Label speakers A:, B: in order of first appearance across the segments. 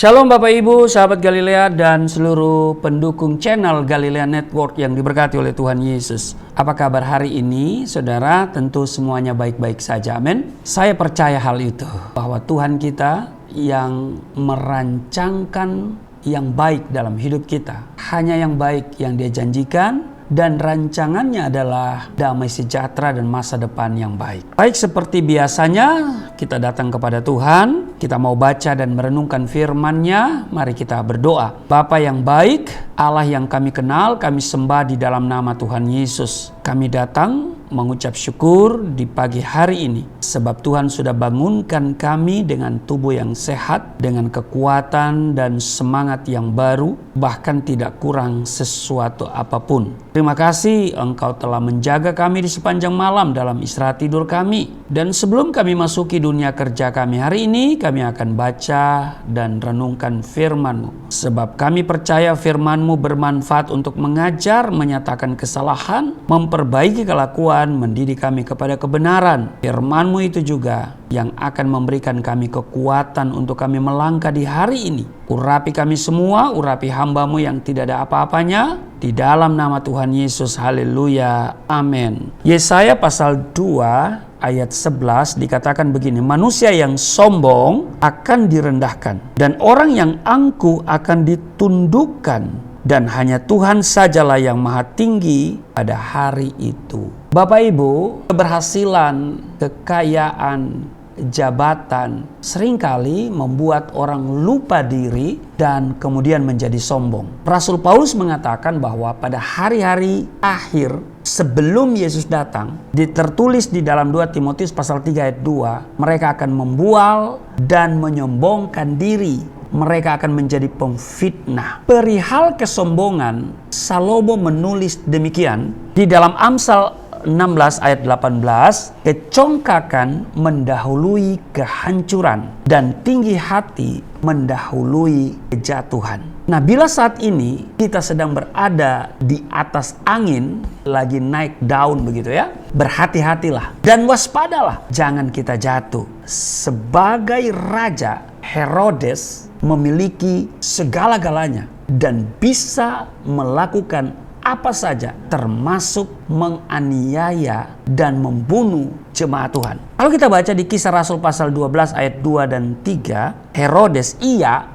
A: Shalom Bapak Ibu, sahabat Galilea dan seluruh pendukung channel Galilea Network yang diberkati oleh Tuhan Yesus. Apa kabar hari ini, saudara? Tentu semuanya baik-baik saja, amin. Saya percaya hal itu, bahwa Tuhan kita yang merancangkan yang baik dalam hidup kita. Hanya yang baik yang Dia janjikan, dan rancangannya adalah damai sejahtera dan masa depan yang baik. Baik, seperti biasanya kita datang kepada Tuhan, kita mau baca dan merenungkan firman-Nya. Mari kita berdoa. Bapa yang baik, Allah yang kami kenal, kami sembah di dalam nama Tuhan Yesus. Kami datang mengucap syukur di pagi hari ini, sebab Tuhan sudah bangunkan kami dengan tubuh yang sehat, dengan kekuatan dan semangat yang baru, bahkan tidak kurang sesuatu apapun. Terima kasih Engkau telah menjaga kami di sepanjang malam dalam istirahat tidur kami. Dan sebelum kami masuki dunia kerja kami hari ini, kami akan baca dan renungkan firman-Mu. Sebab kami percaya firman-Mu bermanfaat untuk mengajar, menyatakan kesalahan, memperbaiki kelakuan, mendidik kami kepada kebenaran. Firman-Mu itu juga yang akan memberikan kami kekuatan untuk kami melangkah di hari ini. Urapi kami semua, urapi hamba-Mu yang tidak ada apa-apanya, di dalam nama Tuhan Yesus, haleluya, amin. Yesaya pasal 2 ayat 11 dikatakan begini, manusia yang sombong akan direndahkan, dan orang yang angkuh akan ditundukkan, dan hanya Tuhan sajalah yang maha tinggi pada hari itu. Bapak Ibu, keberhasilan, kekayaan, jabatan seringkali membuat orang lupa diri dan kemudian menjadi sombong. Rasul Paulus mengatakan bahwa pada hari-hari akhir sebelum Yesus datang, tertulis di dalam 2 Timotius pasal 3 ayat 2, mereka akan membual dan menyombongkan diri. Mereka akan menjadi pemfitnah. Perihal kesombongan, Salomo menulis demikian di dalam Amsal 16 ayat 18, kecongkakan mendahului kehancuran dan tinggi hati mendahului kejatuhan. Nah, bila saat ini kita sedang berada di atas angin, lagi naik daun begitu ya, berhati-hatilah dan waspadalah, jangan kita jatuh. Sebagai raja, Herodes memiliki segala-galanya dan bisa melakukan apa saja, termasuk menganiaya dan membunuh jemaat Tuhan. Kalau kita baca di Kisah Rasul pasal 12 ayat 2 dan 3, Herodes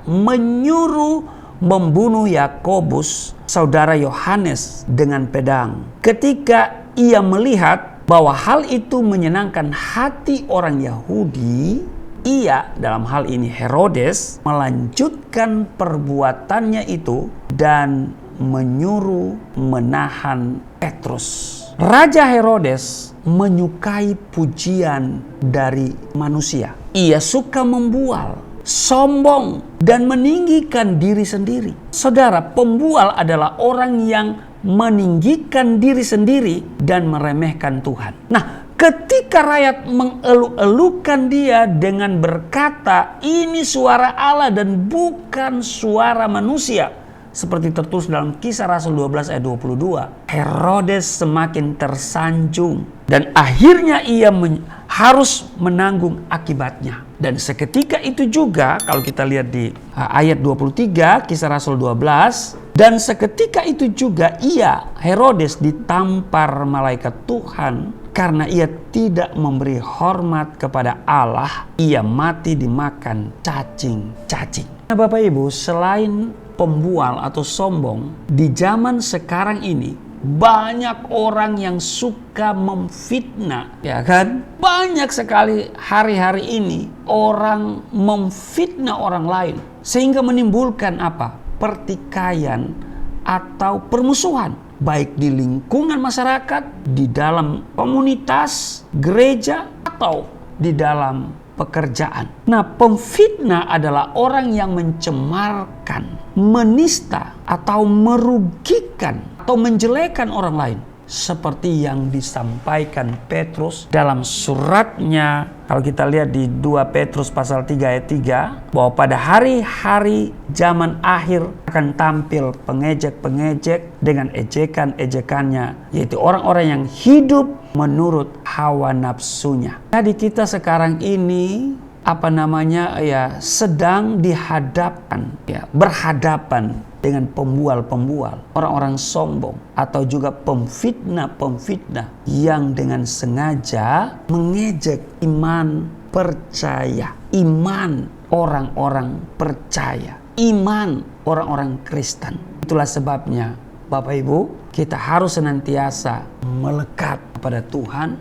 A: menyuruh membunuh Yakobus, saudara Yohanes, dengan pedang. Ketika ia melihat bahwa hal itu menyenangkan hati orang Yahudi, ia, dalam hal ini Herodes, melanjutkan perbuatannya itu dan menyuruh menahan Petrus. Raja Herodes menyukai pujian dari manusia. Ia suka membual, sombong, dan meninggikan diri sendiri. Saudara, pembual adalah orang yang meninggikan diri sendiri dan meremehkan Tuhan. Nah, ketika rakyat mengeluh-elukan dia dengan berkata, ini suara Allah dan bukan suara manusia, seperti tertulis dalam Kisah Rasul 12 ayat 22, Herodes semakin tersanjung dan akhirnya ia harus menanggung akibatnya. Dan seketika itu juga, kalau kita lihat di ayat 23 Kisah Rasul 12, dan seketika itu juga Herodes ditampar malaikat Tuhan karena ia tidak memberi hormat kepada Allah. Ia mati dimakan cacing-cacing. Nah, Bapak Ibu, selain pembual atau sombong, di zaman sekarang ini banyak orang yang suka memfitnah, ya kan? Banyak sekali hari-hari ini orang memfitnah orang lain sehingga menimbulkan apa? Pertikaian atau permusuhan, baik di lingkungan masyarakat, di dalam komunitas, gereja, atau di dalam pekerjaan. Nah, pemfitnah adalah orang yang mencemarkan, menista, atau merugikan atau menjelekan orang lain. Seperti yang disampaikan Petrus dalam suratnya, kalau kita lihat di 2 Petrus pasal 3 ayat 3, bahwa pada hari-hari zaman akhir akan tampil pengejek-pengejek dengan ejekan-ejekannya, yaitu orang-orang yang hidup menurut hawa nafsunya. Jadi kita sekarang ini sedang dihadapkan, berhadapan dengan pembual-pembual, orang-orang sombong, atau juga pemfitnah-pemfitnah yang dengan sengaja mengejek iman percaya, iman orang-orang percaya, iman orang-orang Kristen. Itulah sebabnya Bapak Ibu, kita harus senantiasa melekat kepada Tuhan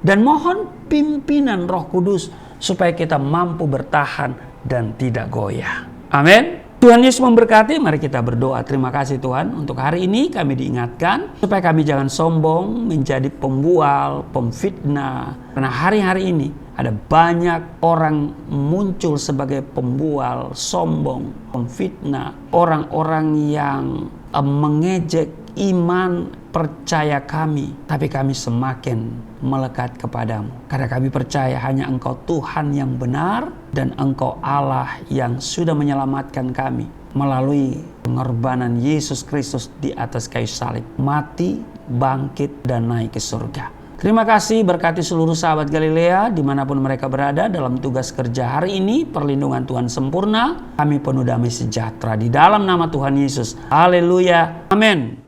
A: dan mohon pimpinan Roh Kudus supaya kita mampu bertahan dan tidak goyah. Amin. Tuhan Yesus memberkati. Mari kita berdoa. Terima kasih Tuhan, untuk hari ini kami diingatkan supaya kami jangan sombong menjadi pembual, pemfitnah. Karena hari-hari ini ada banyak orang muncul sebagai pembual, sombong, pemfitnah, orang-orang yang mengejek iman percaya kami, tapi kami semakin melekat kepadamu. Karena kami percaya hanya Engkau Tuhan yang benar dan Engkau Allah yang sudah menyelamatkan kami melalui pengorbanan Yesus Kristus di atas kayu salib, mati, bangkit, dan naik ke surga. Terima kasih, berkati seluruh sahabat Galilea dimanapun mereka berada dalam tugas kerja hari ini. Perlindungan Tuhan sempurna, kami penuh damai sejahtera di dalam nama Tuhan Yesus. Haleluya, amin.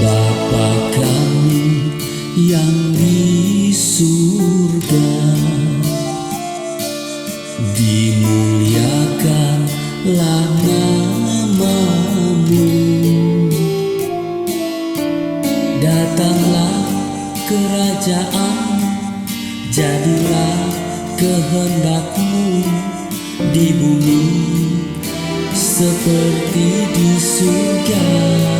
B: Bapa kami yang di surga, dimuliakanlah nama-Mu. Datanglah kerajaan, jadilah kehendak-Mu di bumi seperti di surga.